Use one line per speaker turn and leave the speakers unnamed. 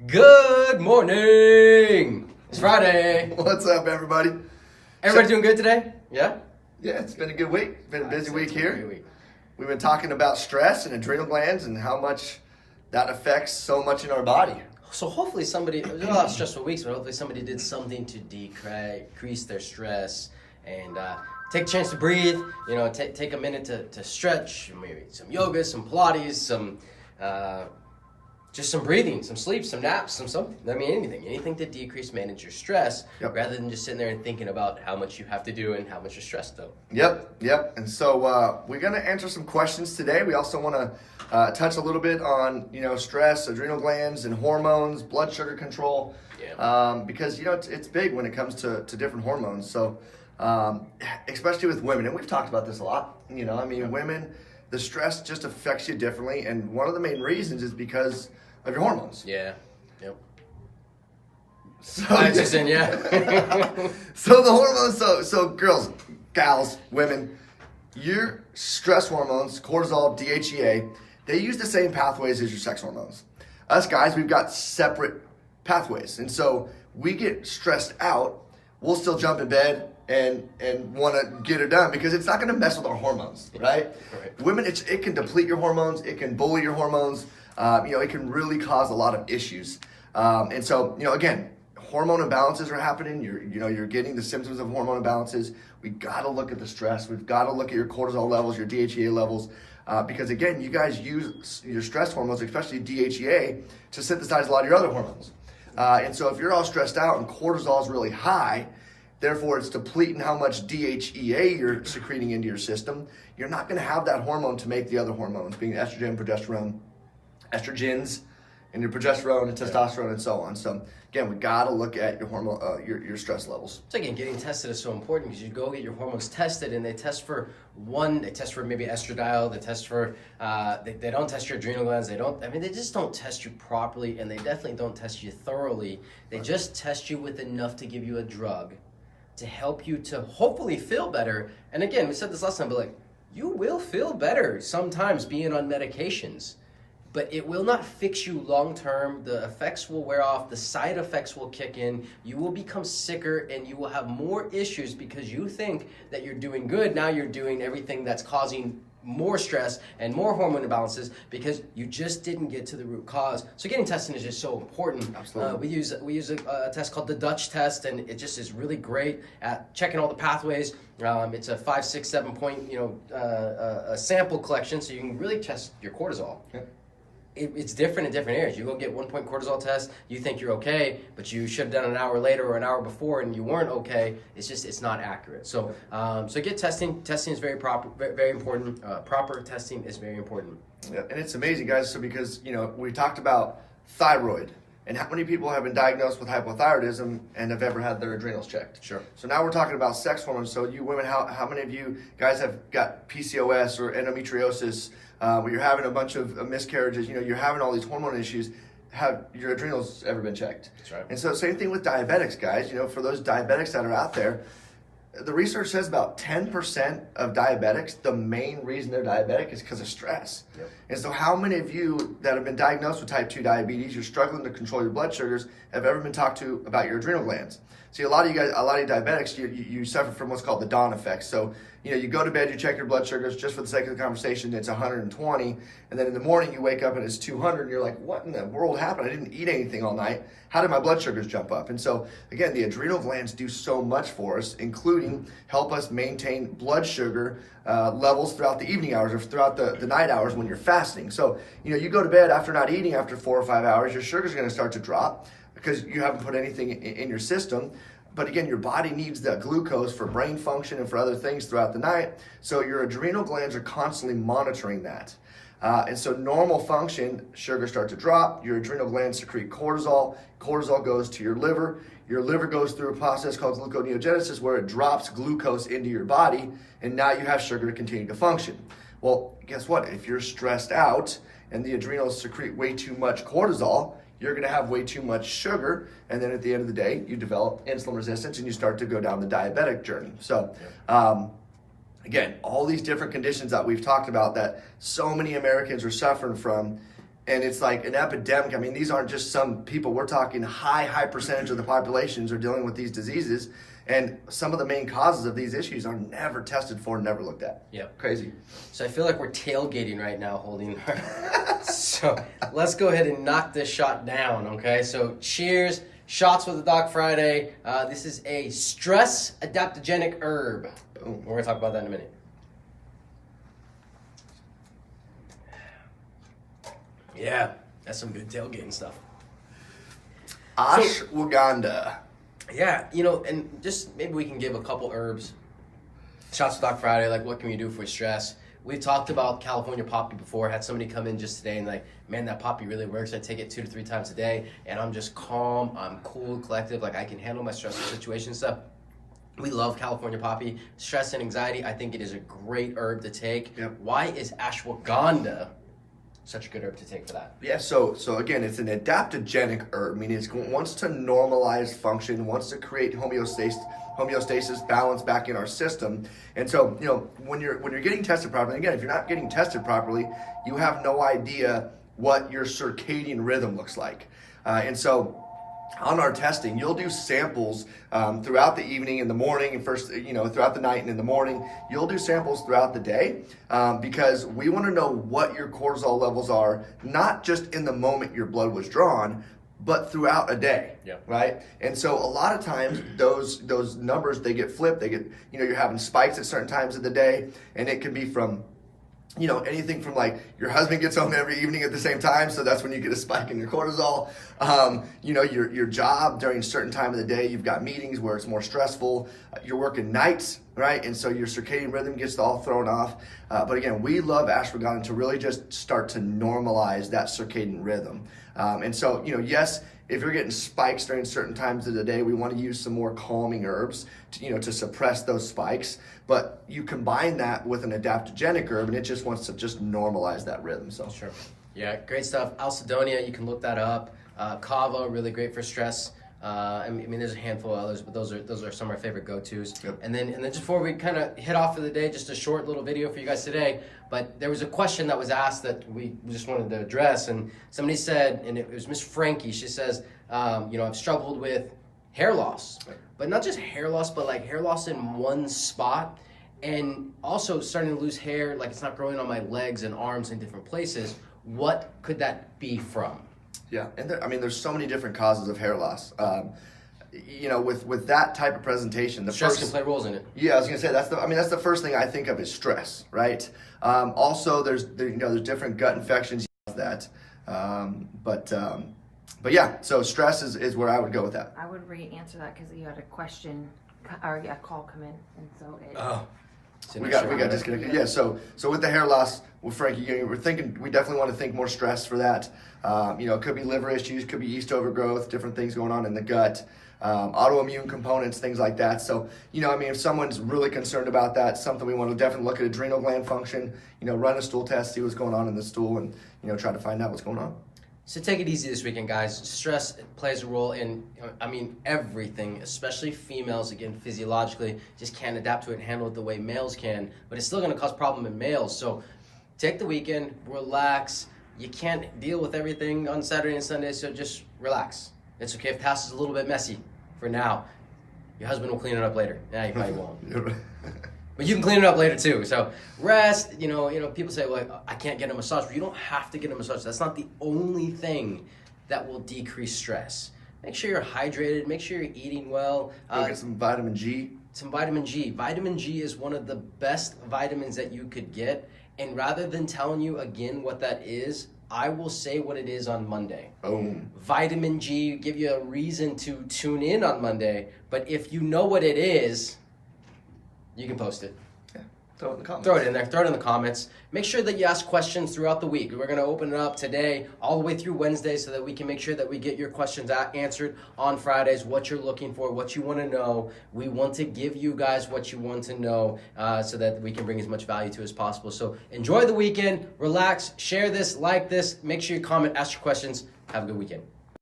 Good morning! It's Friday.
What's up, everybody?
Everybody doing good today? Yeah?
Yeah, it's been a good week. It's been a busy week
It's been a
here.
great week.
We've been talking about stress and adrenal glands and how much that affects so much in our body.
So hopefully somebody, there's a lot of stressful weeks, but hopefully somebody did something to decrease their stress and take a chance to breathe, take a minute to stretch, maybe some yoga, some Pilates, some just some breathing, some sleep, some naps, something. I mean, anything to manage your stress, rather than just sitting there and thinking about how much you have to do and how much you're stressed though.
Yep. And so we're going to answer some questions today. We also want to touch a little bit on, stress, adrenal glands, and hormones, blood sugar control.
Yeah.
Because, it's big when it comes to different hormones. So, especially with women, and we've talked about this a lot. Women, the stress just affects you differently. And one of the main reasons is because of your hormones.
Yeah. Yep.
So,
yeah.
So the hormones, so girls, gals, women, your stress hormones, cortisol, DHEA, they use the same pathways as your sex hormones. Us guys, we've got separate pathways. And so we get stressed out, we'll still jump in bed and want to get it done because it's not going to mess with our hormones, right?
Right.
Women, it can deplete your hormones, it can bully your hormones, it can really cause a lot of issues. And so, again, hormone imbalances are happening. You're getting the symptoms of hormone imbalances. We got to look at the stress. We've got to look at your cortisol levels, your DHEA levels, because again, you guys use your stress hormones, especially DHEA, to synthesize a lot of your other hormones. And so if you're all stressed out and cortisol is really high, therefore it's depleting how much DHEA you're secreting into your system, you're not going to have that hormone to make the other hormones, being estrogen, progesterone, estrogens, and your progesterone and testosterone and so on. So again, we got to look at your hormone, your stress levels.
So again, getting tested is so important because you go get your hormones tested, and they test for maybe estradiol, they test for, they don't test your adrenal glands, they just don't test you properly, and they definitely don't test you thoroughly. They just test you with enough to give you a drug to help you to hopefully feel better. And again, we said this last time, but you will feel better sometimes being on medications. But it will not fix you long term. The effects will wear off. The side effects will kick in. You will become sicker and you will have more issues because you think that you're doing good. Now you're doing everything that's causing more stress and more hormone imbalances because you just didn't get to the root cause. So getting testing is just so important.
Absolutely.
We use a test called the Dutch test, and it just is really great at checking all the pathways. It's a 5, 6, 7 point a sample collection, so you can really test your cortisol.
Yeah.
It's different in different areas. You go get 1 point cortisol test, you think you're okay, but you should have done it an hour later or an hour before and you weren't okay. It's not accurate. So so get testing. Testing is very important. Proper testing is very important.
Yeah, and it's amazing, guys. So because, we talked about thyroid and how many people have been diagnosed with hypothyroidism and have ever had their adrenals checked.
Sure.
So now we're talking about sex hormones. So you women, how many of you guys have got PCOS or endometriosis, where you're having a bunch of miscarriages, you're having all these hormone issues? Have your adrenals ever been checked?
That's right.
And so same thing with diabetics, guys. For those diabetics that are out there, the research says about 10% of diabetics, the main reason they're diabetic is because of stress.
Yep.
And so how many of you that have been diagnosed with type 2 diabetes, you're struggling to control your blood sugars, have ever been talked to about your adrenal glands? See, a lot of you diabetics, you suffer from what's called the dawn effect. So, you go to bed, you check your blood sugars, just for the sake of the conversation, it's 120. And then in the morning you wake up and it's 200 and you're like, what in the world happened? I didn't eat anything all night. How did my blood sugars jump up? And so again, the adrenal glands do so much for us, including help us maintain blood sugar levels throughout the evening hours or throughout the night hours when you're fasting. So, you go to bed after not eating after 4 or 5 hours, your sugar's going to start to drop because you haven't put anything in your system. But again, your body needs that glucose for brain function and for other things throughout the night. So your adrenal glands are constantly monitoring that. And so normal function, sugars start to drop. Your adrenal glands secrete cortisol. Cortisol goes to your liver. Your liver goes through a process called gluconeogenesis where it drops glucose into your body. And now you have sugar to continue to function. Well, guess what? If you're stressed out and the adrenals secrete way too much cortisol, you're going to have way too much sugar, and then at the end of the day, you develop insulin resistance and you start to go down the diabetic journey. So, again, all these different conditions that we've talked about that so many Americans are suffering from, And it's like an epidemic. I mean, these aren't just some people. We're talking high percentage of the populations are dealing with these diseases. And some of the main causes of these issues are never tested for, never looked at.
Yep.
Crazy.
So I feel like we're tailgating right now, holding our... So let's go ahead and knock this shot down, okay? So cheers. Shots with the Doc Friday. This is a stress adaptogenic herb. Boom. We're going to talk about that in a minute. Yeah, that's some good tailgating stuff.
Ashwagandha.
Yeah, you know, and just maybe we can give a couple herbs. Shots with Doc Friday, like what can we do for stress? We've talked about California poppy before. Had somebody come in just today and like, man, that poppy really works. I take it 2 to 3 times a day, and I'm just calm. I'm cool, collective. Like I can handle my stressful situation and stuff. We love California poppy. Stress and anxiety, I think it is a great herb to take.
Yep.
Why is ashwagandha such a good herb to take for that?
Yeah, so again, it's an adaptogenic herb, meaning it wants to normalize function, wants to create homeostasis, balance back in our system. And so, you know, when you're getting tested properly, again, if you're not getting tested properly, you have no idea what your circadian rhythm looks like. And so on our testing, you'll do samples throughout the evening, in the morning, and first, you know, throughout the night and in the morning. You'll do samples throughout the day because we want to know what your cortisol levels are, not just in the moment your blood was drawn, but throughout a day, right? And so a lot of times those numbers, they get flipped. They get, you know, you're having spikes at certain times of the day, and it can be from, you know, anything from like your husband gets home every evening at the same time, so that's when you get a spike in your cortisol. You know, your job during a certain time of the day, you've got meetings where it's more stressful. You're working nights, right? And so your circadian rhythm gets all thrown off. But again, we love ashwagandha to really just start to normalize that circadian rhythm. And so, you know, yes, if you're getting spikes during certain times of the day, we want to use some more calming herbs to, you know, to suppress those spikes. But you combine that with an adaptogenic herb, and it just wants to just normalize that rhythm. So
sure. Yeah, great stuff. Alcidonia, you can look that up. Kava, really great for stress. I mean, there's a handful of others, but those are some of our favorite go-tos.
Yep.
And then just before we kind of hit off for the day, just a short little video for you guys today. But there was a question that was asked that we just wanted to address, and somebody said, and it was Miss Frankie. She says, you know, I've struggled with hair loss, but not just hair loss, but like hair loss in one spot, and also starting to lose hair, like it's not growing on my legs and arms in different places. What could that be from?
Yeah, and there's so many different causes of hair loss. You know, with that type of presentation, the
stress
first
can play roles in it.
Yeah, I was gonna say that's the first thing I think of is stress, right? Also, there's different gut infections that, but yeah, so stress is where I would go with that.
I would re-answer that because you had a question or a call come in, and so it.
Oh.
We got disconnected. Yeah, so with the hair loss, well, Frankie, you know, we definitely want to think more stress for that. You know, it could be liver issues, could be yeast overgrowth, different things going on in the gut, autoimmune components, things like that. So, you know, I mean, if someone's really concerned about that, something we want to definitely look at adrenal gland function, you know, run a stool test, see what's going on in the stool, and, you know, try to find out what's going on.
So take it easy this weekend, guys. Stress plays a role in, I mean, everything, especially females, again, physiologically, just can't adapt to it and handle it the way males can, but it's still going to cause problem in males. So take the weekend, relax. You can't deal with everything on Saturday and Sunday, so just relax. It's okay if the house is a little bit messy for now. Your husband will clean it up later. Yeah, he probably won't. But you can clean it up later too. So rest, you know, people say, well, I can't get a massage. But you don't have to get a massage. That's not the only thing that will decrease stress. Make sure you're hydrated. Make sure you're eating well.
Go get some vitamin G.
Some vitamin G. Vitamin G is one of the best vitamins that you could get. And rather than telling you again what that is, I will say what it is on Monday.
Boom.
Vitamin G, give you a reason to tune in on Monday. But if you know what it is, you can post it.
Yeah, throw it in the comments.
Throw it in there. Throw it in the comments. Make sure that you ask questions throughout the week. We're going to open it up today all the way through Wednesday so that we can make sure that we get your questions answered on Fridays, what you're looking for, what you want to know. We want to give you guys what you want to know so that we can bring as much value to as possible. So enjoy the weekend. Relax. Share this. Like this. Make sure you comment. Ask your questions. Have a good weekend.